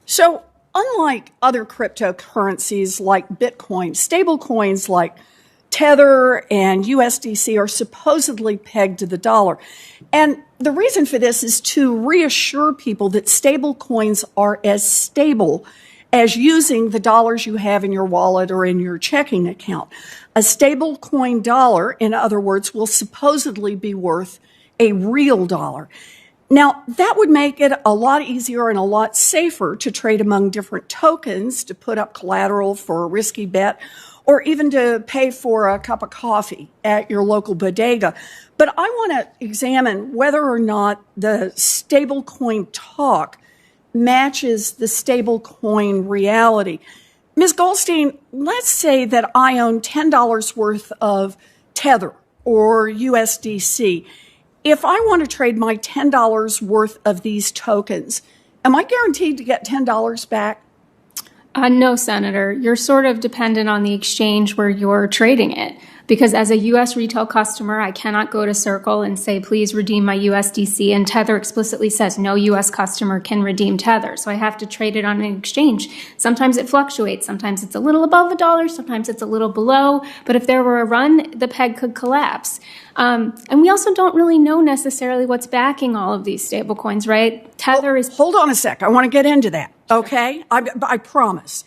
So, unlike other cryptocurrencies like Bitcoin, stablecoins like Tether and USDC are supposedly pegged to the dollar. And the reason for this is to reassure people that stablecoins are as stable as using the dollars you have in your wallet or in your checking account. A stablecoin dollar, in other words, will supposedly be worth a real dollar. Now, that would make it a lot easier and a lot safer to trade among different tokens, to put up collateral for a risky bet, or even to pay for a cup of coffee at your local bodega. But I want to examine whether or not the stablecoin talk matches the stablecoin reality. Ms. Goldstein, let's say that I own $10 worth of Tether or USDC. If I want to trade my $10 worth of these tokens, am I guaranteed to get $10 back? No, Senator. You're sort of dependent on the exchange where you're trading it. Because as a U.S. retail customer, I cannot go to Circle and say, please redeem my USDC. And Tether explicitly says no U.S. customer can redeem Tether. So I have to trade it on an exchange. Sometimes it fluctuates. Sometimes it's a little above a dollar. Sometimes it's a little below. But if there were a run, the peg could collapse. And we also don't really know necessarily what's backing all of these stablecoins, right? Tether is... Hold on a sec. I want to get into that, okay? I promise.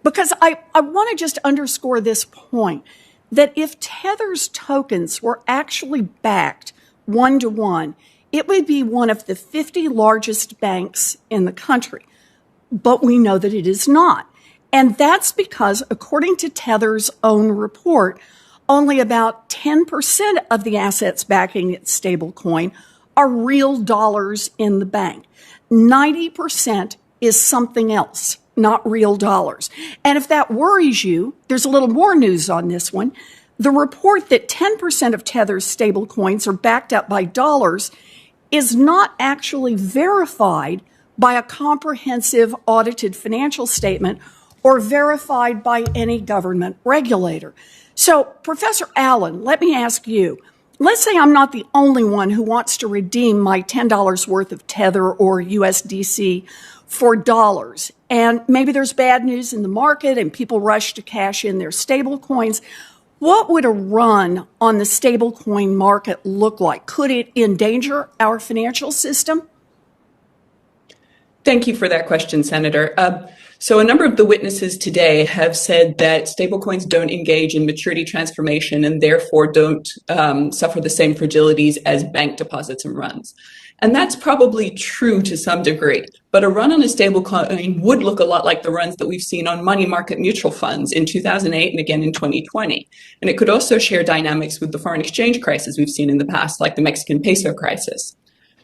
Because I want to just underscore this point, that if Tether's tokens were actually backed one-to-one, it would be one of the 50 largest banks in the country. But we know that it is not. And that's because, according to Tether's own report, only about 10% of the assets backing its stablecoin are real dollars in the bank. 90% is something else, not real dollars. And if that worries you, there's a little more news on this one. The report that 10% of Tether's stablecoins are backed up by dollars is not actually verified by a comprehensive audited financial statement or verified by any government regulator. So, Professor Allen, let me ask you, let's say I'm not the only one who wants to redeem my $10 worth of Tether or USDC for dollars. And maybe there's bad news in the market and people rush to cash in their stable coins. What would a run on the stablecoin market look like? Could it endanger our financial system? Thank you for that question, Senator. So a number of the witnesses today have said that stablecoins don't engage in maturity transformation and therefore don't suffer the same fragilities as bank deposits and runs. And that's probably true to some degree. But a run on a stablecoin would look a lot like the runs that we've seen on money market mutual funds in 2008 and again in 2020. And it could also share dynamics with the foreign exchange crisis we've seen in the past, like the Mexican peso crisis.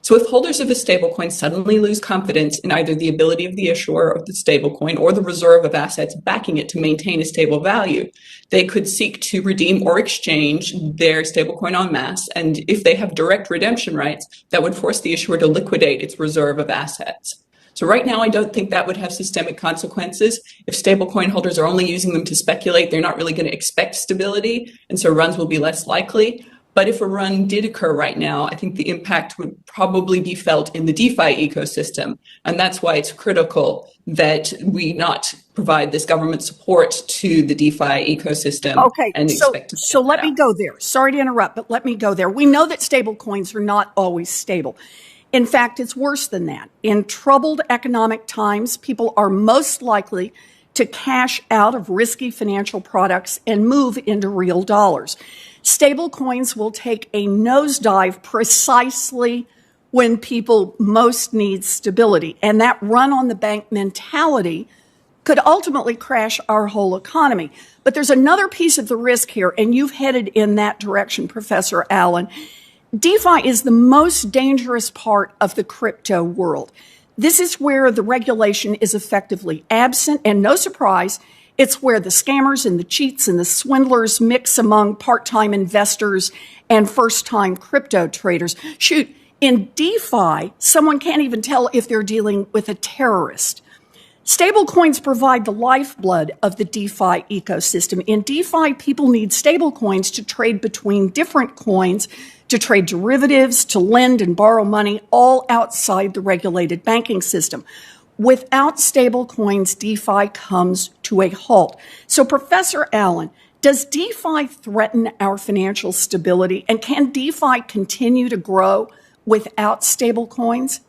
So if holders of a stablecoin suddenly lose confidence in either the ability of the issuer of the stablecoin or the reserve of assets backing it to maintain a stable value, they could seek to redeem or exchange their stablecoin en masse. And if they have direct redemption rights, that would force the issuer to liquidate its reserve of assets. So right now, I don't think that would have systemic consequences. If stablecoin holders are only using them to speculate, they're not really going to expect stability, and so runs will be less likely. But if a run did occur right now, I think the impact would probably be felt in the DeFi ecosystem. And that's why it's critical that we not provide this government support to the DeFi ecosystem. Okay, so let me go there. Sorry to interrupt, but let me go there. We know that stable coins are not always stable. In fact, it's worse than that. In troubled economic times, people are most likely to cash out of risky financial products and move into real dollars. Stable coins will take a nosedive precisely when people most need stability. And that run on the bank mentality could ultimately crash our whole economy. But there's another piece of the risk here, and you've headed in that direction, Professor Allen. DeFi is the most dangerous part of the crypto world. This is where the regulation is effectively absent, and no surprise, it's where the scammers and the cheats and the swindlers mix among part-time investors and first-time crypto traders. Shoot, in DeFi, someone can't even tell if they're dealing with a terrorist. Stablecoins provide the lifeblood of the DeFi ecosystem. In DeFi, people need stablecoins to trade between different coins, to trade derivatives, to lend and borrow money, all outside the regulated banking system. Without stablecoins, DeFi comes to a halt. So, Professor Allen, does DeFi threaten our financial stability? And can DeFi continue to grow without stablecoins?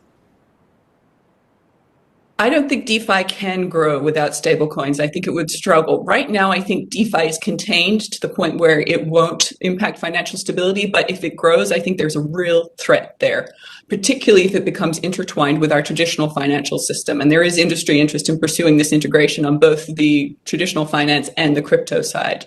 I don't think DeFi can grow without stablecoins. I think it would struggle. Right now, I think DeFi is contained to the point where it won't impact financial stability. But if it grows, I think there's a real threat there, particularly if it becomes intertwined with our traditional financial system. And there is industry interest in pursuing this integration on both the traditional finance and the crypto side.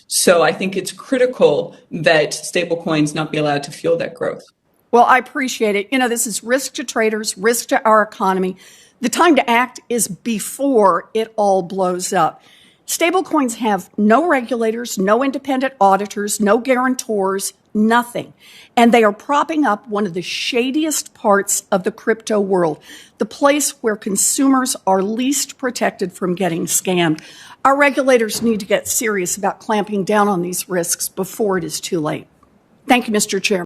So I think it's critical that stablecoins not be allowed to fuel that growth. Well, I appreciate it. You know, this is risk to traders, risk to our economy. The time to act is before it all blows up. Stablecoins have no regulators, no independent auditors, no guarantors, nothing. And they are propping up one of the shadiest parts of the crypto world, the place where consumers are least protected from getting scammed. Our regulators need to get serious about clamping down on these risks before it is too late. Thank you, Mr. Chairman.